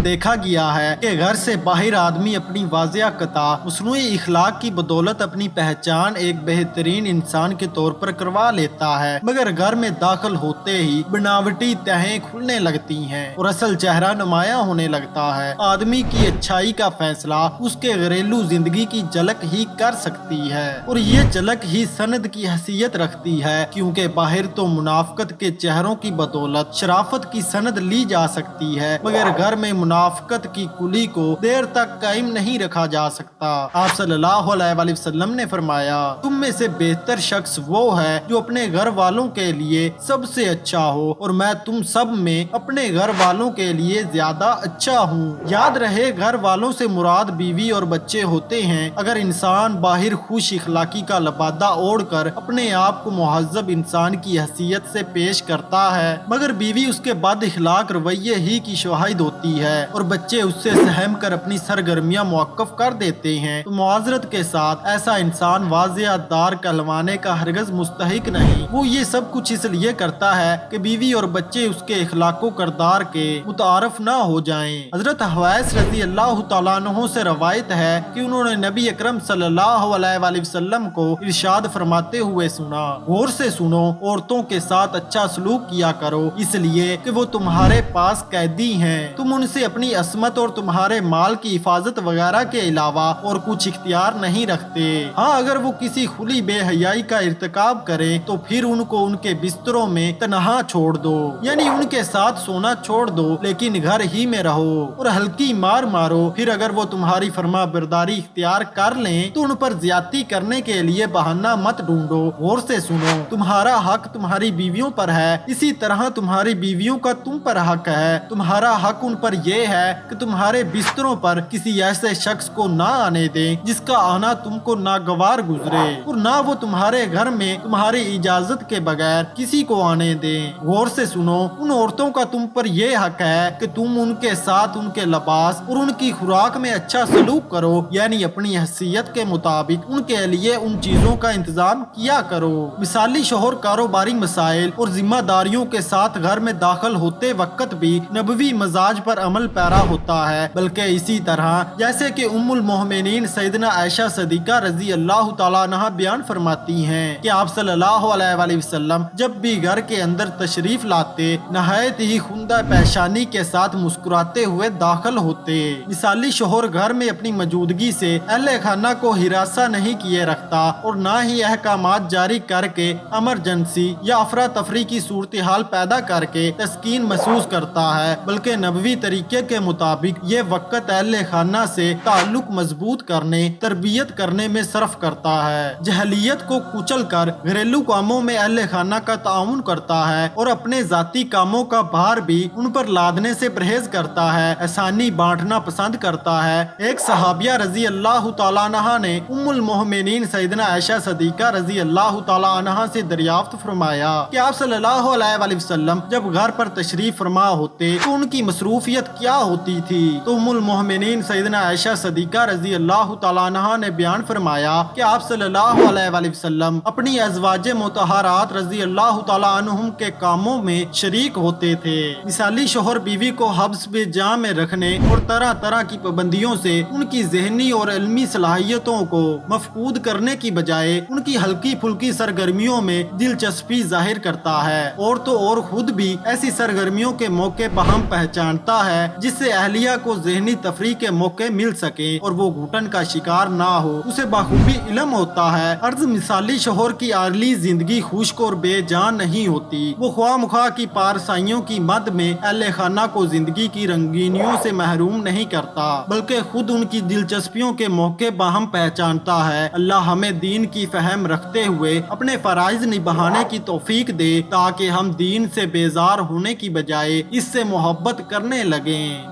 देखा गया है कि घर से बाहर आदमी अपनी वाज़िया कता मसनूई इखलाक की बदौलत अपनी पहचान एक बेहतरीन इंसान के तौर पर करवा लेता है, मगर घर में दाखिल होते ही बनावटी तहें खुलने लगती हैं और असल चेहरा नुमाया होने लगता है। आदमी की अच्छाई का फैसला उसके घरेलू जिंदगी की झलक ही कर सकती है और ये झलक ही सनद की हैसियत रखती है, क्योंकि बाहर तो मुनाफकत के चेहरों की बदौलत शराफत की सनद ली जा सकती है, मगर घर में मुनाफकत की कुली को देर तक कायम नहीं रखा जा सकता। आप सल्लल्लाहु अलैहि वसल्लम ने फरमाया, तुम में से बेहतर शख्स वो है जो अपने घर वालों के लिए सबसे अच्छा हो और मैं तुम सब में अपने घर वालों के लिए ज्यादा अच्छा हूँ। याद रहे, घर वालों से मुराद बीवी और बच्चे होते हैं। अगर इंसान बाहर खुश इखलाकी का लबादा ओढ़कर अपने आप को मुहज्जब इंसान की हैसियत से पेश करता है, मगर बीवी उसके बद इखलाक रवैये ही की शवाहिद होती है और बच्चे उससे सहम कर अपनी सरगर्मियां मुवक्कफ कर देते हैं, तो मुआज़रत के साथ ऐसा इंसान वाज़िया दार कहलवाने का हरगज मुस्तहिक नहीं। वो ये सब कुछ इसलिए करता है कि बीवी और बच्चे उसके इखलाको करदार के मुतारफ ना हो जाएं। हजरत हवैस रज़ी अल्लाह तआला अन्हु से रवायत है कि उन्होंने नबी अकरम सल्लल्लाहु अलैहि वसल्लम को इरशाद फरमाते हुए सुना, गौर से सुनो, औरतों के साथ अच्छा सलूक किया करो, इसलिए कि वो तुम्हारे पास कैदी हैं। तुम उनसे अपनी असमत और तुम्हारे माल की हिफाजत वगैरह के अलावा और कुछ इख्तियार नहीं रखते। हाँ, अगर वो किसी खुली बेहयाई का इर्तिकाब करें तो फिर उनको उनके बिस्तरों में तनहा छोड़ दो, यानी उनके साथ सोना छोड़ दो, लेकिन घर ही में रहो और हल्की मार मारो। फिर अगर वो तुम्हारी फरमा बरदारी इख्तियार कर लें तो उन पर ज्यादती करने के लिए बहाना मत ढूंढो। गौर से सुनो, तुम्हारा हक तुम्हारी बीवियों पर है, इसी तरह तुम्हारी बीवियों का तुम पर हक है। तुम्हारा हक उन पर यह है कि तुम्हारे बिस्तरों पर किसी ऐसे शख्स को ना आने दें जिसका आना तुमको नागवार गुजरे और ना वो तुम्हारे घर में तुम्हारी इजाजत के बगैर किसी को आने दें। गौर से सुनो, उन औरतों का तुम पर यह हक है कि तुम उनके साथ उनके लिबास और उनकी खुराक में अच्छा सलूक करो, यानी अपनी हैसियत के मुताबिक उनके लिए उन चीजों का इंतजाम किया करो। मिसाली शोहर कारोबारी मसाइल और जिम्मेदारियों के साथ घर में दाखिल होते वक्त भी नबवी मजाज पर अमल पैरा होता है, बल्कि इसी तरह जैसे कि उम्मुल मोमिनीन सैयदना आयशा सदीका रजी अल्लाह तआला अन्हा बयान फरमाती हैं कि आप सल्लल्लाहु अलैहि वसल्लम जब भी घर के अंदर तशरीफ लाते नहायत ही खुंदा पेशानी के साथ मुस्कुराते हुए दाखिल होते। मिसाली शोहर घर में अपनी मौजूदगी से अहले खाना को हिरासा नहीं किए रखता और ना ही अहकामात जारी करके इमरजेंसी या अफरा तफरी की सूरत हाल पैदा करके तस्कीन महसूस करता है, बल्कि नबवी तरीके के मुताबिक ये वक्त अहले खाना से ताल्लुक मजबूत करने तरबियत करने में सर्फ करता है। जहलियत को कुचल कर घरेलू कामों में अहले खाना का ताउन करता है और अपने जाती कामों का भार भी उन पर लादने से परहेज करता है, आसानी बांटना पसंद करता है। एक सहाबिया रजी अल्लाह तआला अन्हा ने उम्मुल मोमिनीन सैयदना आयशा सदीका रजी अल्लाह तआला अन्हा से दरियाफ्त फरमाया कि आप सल्लल्लाहु अलैहि वसल्लम जब घर पर तशरीफ फरमा होते तो उनकी मसरूफियत क्या होती थी। तो उम्मुल मोमिनीन सैयदना आयशा सदीका रजी अल्लाह तआला अन्हा ने बयान फरमाया कि आप सल्लल्लाहु अलैहि वसल्लम अपनी अज़वाजे मुतहरात रजी अल्लाह तआला अन्हुम के कामों में शरीक होते थे। मिसाली शोहर बीवी को हब्स में जाम में रखने और तरह तरह की पाबंदियों से उनकी ज़हनी और इल्मी सलाहियतों को मफकूद करने की बजाय उनकी हल्की फुल्की सरगर्मियों में दिलचस्पी जाहिर करता है और तो और खुद भी ऐसी सरगर्मियों के मौके बहम पहचानता है जिससे अहलिया को ज़हनी तफरी के मौके मिल सके और वो घुटन का शिकार ना हो। उसे बाखूबी इल्म होता है अर्ज मिसाली शोहर की आर्ली जिंदगी खुश्क और बेजान नहीं होती। वो ख्वाह मुखा की पारसाइयों की मद में अहले खाना को जिंदगी की रंगीनियों से महरूम नहीं करता, बल्कि खुद उनकी दिलचस्पियों के मौके बाहम पहचानता है। अल्लाह हमें दीन की फहम रखते हुए अपने फराइज निभाने की तौफीक दे ताकि हम दीन से बेजार होने की बजाय इससे मोहब्बत करने लगें।